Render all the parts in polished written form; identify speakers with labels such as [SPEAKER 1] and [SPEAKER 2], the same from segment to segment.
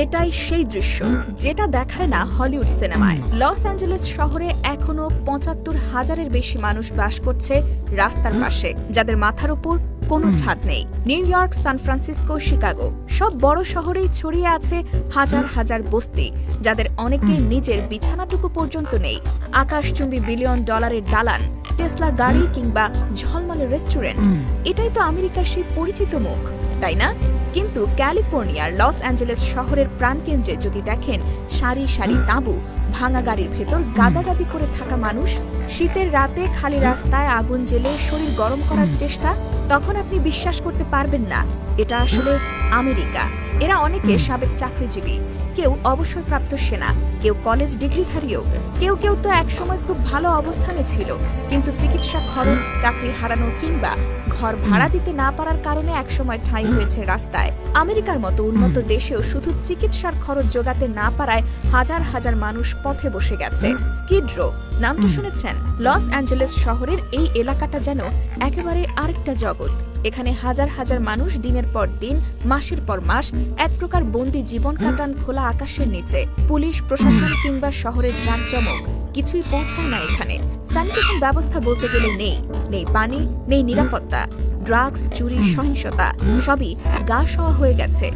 [SPEAKER 1] এটাই সেই দৃশ্য যেটা দেখায় না হলিউড সিনেমায়। লস অ্যাঞ্জেলেস শহরে এখনো ৭৫,০০০-এর বেশি মানুষ বাস করছে রাস্তার পাশে, যাদের মাথার উপর কোনো ছাদ নেই। New York, San Francisco, Chicago সব বড় শহরেই ছড়িয়ে আছে হাজার হাজার বস্তি, যাদের অনেকের নিজের বিছানাটুকু পর্যন্ত নেই। আকাশচুম্বী বিলিয়ন ডলারের দালান, টেসলা গাড়ি কিংবা ঝলমলে রেস্টুরেন্ট, এটাই তো আমেরিকার সেই পরিচিত মুখ, তাই না? কিন্তু ক্যালিফোর্নিয়ার লস অ্যাঞ্জেলেস শহরের প্রাণকেন্দ্রে যদি দেখেন সারি সারি তাঁবু, ভাঙা গাড়ির ভেতর গাদাগাদি করে থাকা মানুষ, শীতের রাতে খালি রাস্তায় আগুন জ্বেলে শরীর গরম করার চেষ্টা, তখন আপনি বিশ্বাস করতে পারবেন না এটা আসলে আমেরিকা। এরা অনেকে সাবেক চাকরিজীবী, কেউ অবসরপ্রাপ্ত সেনা, কেউ কলেজ ডিগ্রিধারীও, কেউ কেউ তো একসময় খুব ভালো অবস্থানে ছিল, কিন্তু চিকিৎসা খরচ, চাকরি হারানো কিংবা ঘর ভাড়া দিতে না পারার কারণে একসময় ঠাঁই হয়েছে রাস্তায়। আমেরিকার মতো উন্নত দেশেও শুধু চিকিৎসার খরচ জোগাতে না পারায় হাজার হাজার মানুষ পথে বসে গেছে। স্কিড রো নামটা শুনেছেন? লস অ্যাঞ্জেলেস শহরের এই এলাকাটা যেন একেবারে আরেকটা জগৎ। এখানে হাজার হাজার মানুষ দিনের পর দিন, মাসের পর মাস এক প্রকার বন্দি জীবন কাটান খোলা আকাশের নিচে। পুলিশ প্রশাসন কিংবা শহরের জাঁকজমক কিছুই পৌঁছায় না এখানে। স্যানিটেশন ব্যবস্থা বলতে গেলে নেই, নেই পানি, নেই নিরাপত্তা। ড্রাগস, চুরি, সহিংসতা সবই গা সওয়া হয়ে গেছে।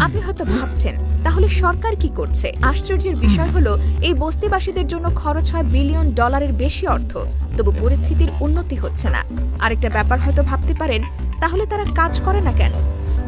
[SPEAKER 1] আপনি হয়তো ভাবছেন, তাহলে সরকার কি করছে? আশ্চর্যের বিষয় হলো, এই বস্তিবাসীদের জন্য খরচ হয় বিলিয়ন ডলারের বেশি অর্থ, তবু পরিস্থিতির উন্নতি হচ্ছে না। আরেকটা ব্যাপার হয়তো ভাবতে পারেন, তাহলে তারা কাজ করে না কেন?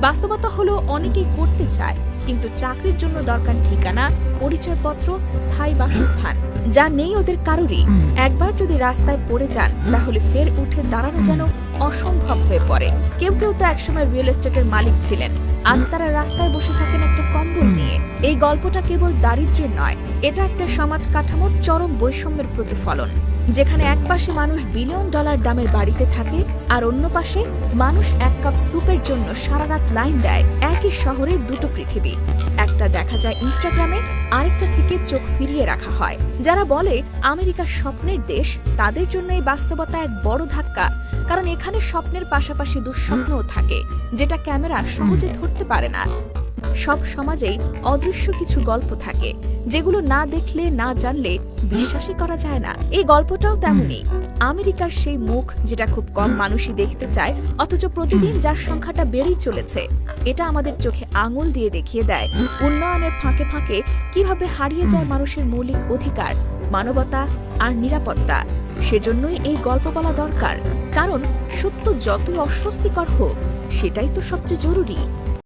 [SPEAKER 1] বাস্তবতা হলো, অনেকেই করতে চায়, কিন্তু চাকরির জন্য দরকার ঠিকানা, পরিচয়পত্র, স্থায়ী বাসস্থান, যা নেই ওদের কারোরই। একবার যদি রাস্তায় পড়ে যান, তাহলে ফের উঠে দাঁড়ানো যেন অসম্ভব হয়ে পড়ে। কেউ কেউ তো একসময় রিয়েল এস্টেটের মালিক ছিলেন, আজ তারা রাস্তায় বসে থাকেন একটা কম্বল নিয়ে। এই গল্পটা কেবল দারিদ্র্যের নয়, এটা একটা সমাজ কাঠামোর চরম বৈষম্যের প্রতিফলন, যেখানে এক পাশে মানুষ বিলিয়ন ডলার দামের বাড়িতে থাকে, আর অন্য পাশে মানুষ এক কাপ স্যুপের জন্য সারা রাত লাইন দেয়। একই শহরে দুটো পৃথিবী, একটা দেখা যায় ইনস্টাগ্রামে, আরেকটা থেকে চোখ ফিরিয়ে রাখা হয়। যারা বলে আমেরিকা স্বপ্নের দেশ, তাদের জন্য এই বাস্তবতা এক বড় ধাক্কা, কারণ এখানে স্বপ্নের পাশাপাশি দুঃস্বপ্নও থাকে, যেটা ক্যামেরা সহজে ধরতে পারে না। সব সমাজেই অদৃশ্য কিছু গল্প থাকে, যেগুলো না দেখলে, না জানলে বিশ্বাসই করা যায় না। এই গল্পটাও তেমনই। আমেরিকার সেই মুখ যেটা খুব কম মানুষই দেখতে চায়, অথচ প্রতিদিন যার সংখ্যাটা বেড়েই চলেছে। এটা আমাদের চোখে আঙুল দিয়ে দেখিয়ে দেয় উন্নয়নের ফাঁকে ফাঁকে কিভাবে হারিয়ে যায় মানুষের মৌলিক অধিকার, মানবতা আর নিরাপত্তা। সেজন্যই এই গল্প বলা দরকার, কারণ সত্য যতই অস্বস্তিকর হোক, সেটাই তো সবচেয়ে জরুরি।